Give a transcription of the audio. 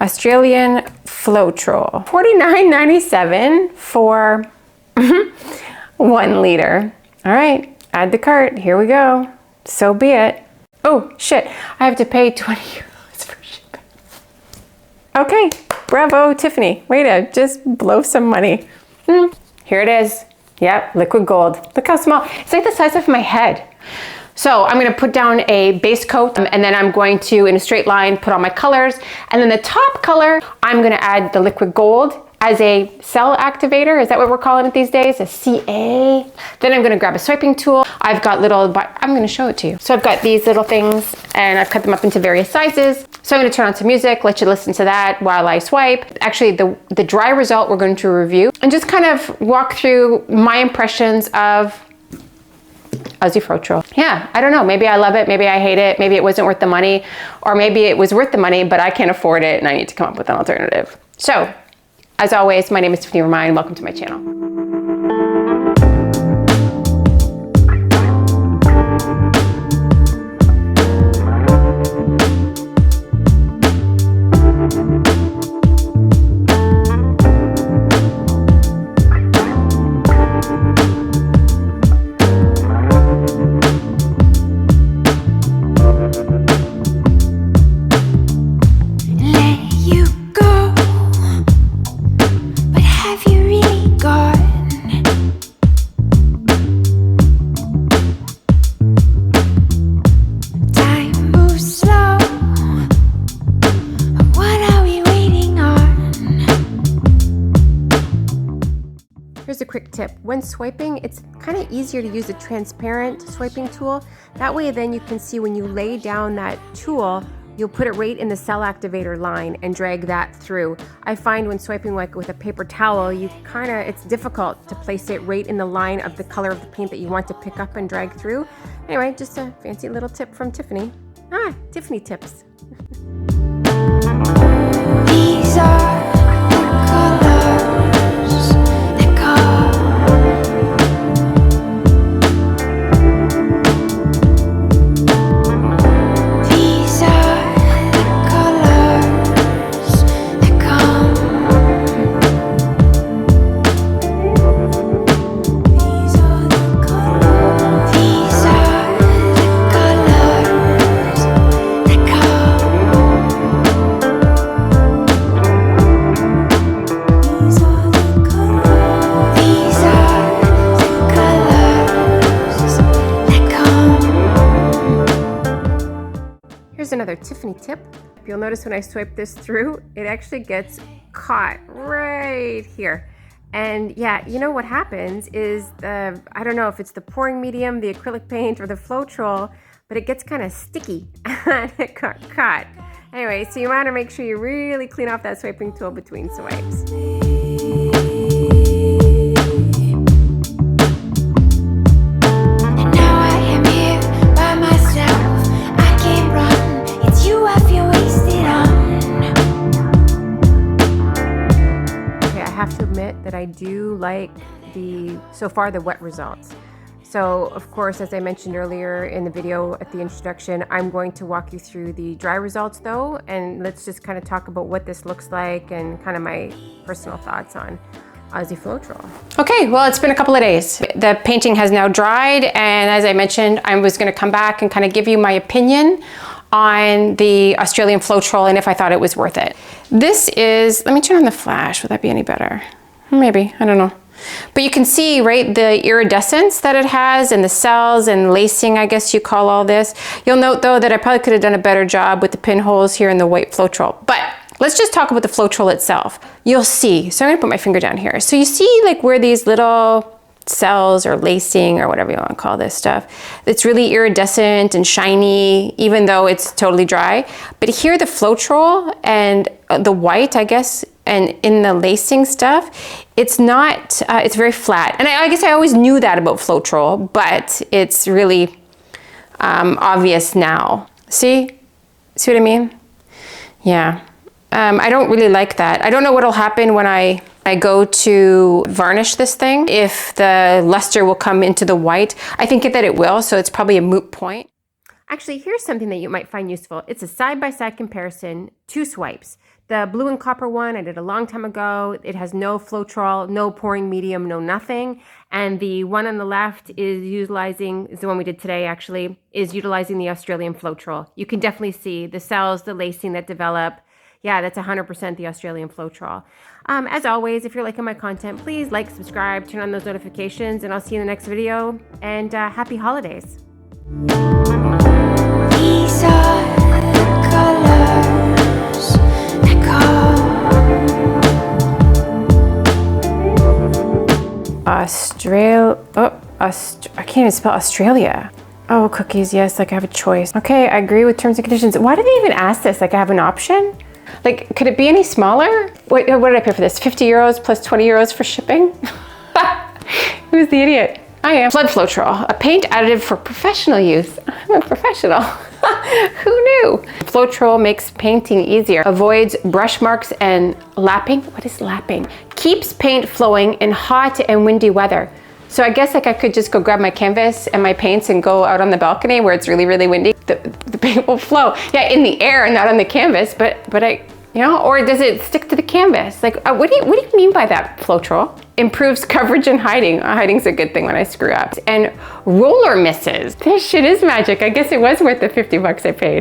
Australian Floetrol. $49.97 for 1 liter. All right, add the cart, here we go. So be it. Oh shit, I have to pay 20 euros for shipping. Okay, bravo Tiffany, way to just blow some money. Here it is. Yep, liquid gold. Look how small. It's like the size of my head. So I'm gonna put down a base coat and then I'm going to, in a straight line, put on my colors. And then the top color, I'm gonna add the liquid gold as a cell activator. Is that what we're calling it these days? A CA. Then I'm gonna grab a swiping tool. I've got little, I'm gonna show it to you. So I've got these little things and I've cut them up into various sizes. So I'm gonna turn on some music, let you listen to that while I swipe. Actually, the dry result we're going to review and just kind of walk through my impressions of Aussie Floetrol. Yeah, I don't know, maybe I love it, maybe I hate it, maybe it wasn't worth the money, or maybe it was worth the money, but I can't afford it and I need to come up with an alternative. So, as always, my name is Tiffany. Welcome to my channel. Here's a quick tip. When swiping, it's kind of easier to use a transparent swiping tool. That way then you can see when you lay down that tool, you'll put it right in the cell activator line and drag that through. I find when swiping like with a paper towel, it's difficult to place it right in the line of the color of the paint that you want to pick up and drag through. Anyway, just a fancy little tip from Tiffany. Tiffany tips. These are another Tiffany tip. You'll notice when I swipe this through, it actually gets caught right here. And yeah, you know what happens is I don't know if it's the pouring medium, the acrylic paint, or the Floetrol, but it gets kind of sticky and it got caught. Anyway, so you want to make sure you really clean off that swiping tool between swipes. That I do like so far the wet results. So of course, as I mentioned earlier in the video at the introduction, I'm going to walk you through the dry results though, and let's just kind of talk about what this looks like and kind of my personal thoughts on Aussie Floetrol. Okay, well, it's been a couple of days. The painting has now dried, and as I mentioned, I was going to come back and kind of give you my opinion on the Australian Floetrol and if I thought it was worth it. This is, let me turn on the flash, would that be any better? Maybe, I don't know. But you can see, right, the iridescence that it has and the cells and lacing, I guess you call all this. You'll note though that I probably could have done a better job with the pinholes here in the white Floetrol. But let's just talk about the Floetrol itself. You'll see, so I'm gonna put my finger down here. So you see like where these little cells or lacing or whatever you want to call this stuff, it's really iridescent and shiny even though it's totally dry. But here the Floetrol and the white, I guess, and in the lacing stuff, it's not, it's very flat. And I guess I always knew that about Floetrol, but it's really obvious now. See what I mean? Yeah, I don't really like that. I don't know what'll happen when I go to varnish this thing, if the luster will come into the white. I think that it will, so it's probably a moot point. Actually, here's something that you might find useful. It's a side-by-side comparison, 2 swipes. The blue and copper one I did a long time ago. It has no Floetrol, no pouring medium, no nothing. And the one on the left is the one we did today actually, is utilizing the Australian Floetrol. You can definitely see the cells, the lacing that develop. Yeah, that's 100% the Australian Floetrol. As always, if you're liking my content, please like, subscribe, turn on those notifications, and I'll see you in the next video. And happy holidays. These are the colors that I can't even spell Australia. Oh, cookies, yes, like I have a choice. Okay, I agree with terms and conditions. Why did they even ask this? Like I have an option? Like, could it be any smaller? What did I pay for this? 50 euros plus 20 euros for shipping? Who's the idiot? I am. Flood Floetrol, a paint additive for professional use. I'm a professional. Who knew? Floetrol makes painting easier, avoids brush marks and lapping. What is lapping? Keeps paint flowing in hot and windy weather. So I guess like I could just go grab my canvas and my paints and go out on the balcony where it's really, really windy. The paint will flow. Yeah, in the air, not on the canvas, but or does it stick to the canvas? Like, what do you mean by that, Floetrol? Improves coverage and hiding. Hiding's a good thing when I screw up. And roller misses. This shit is magic. I guess it was worth the 50 bucks I paid.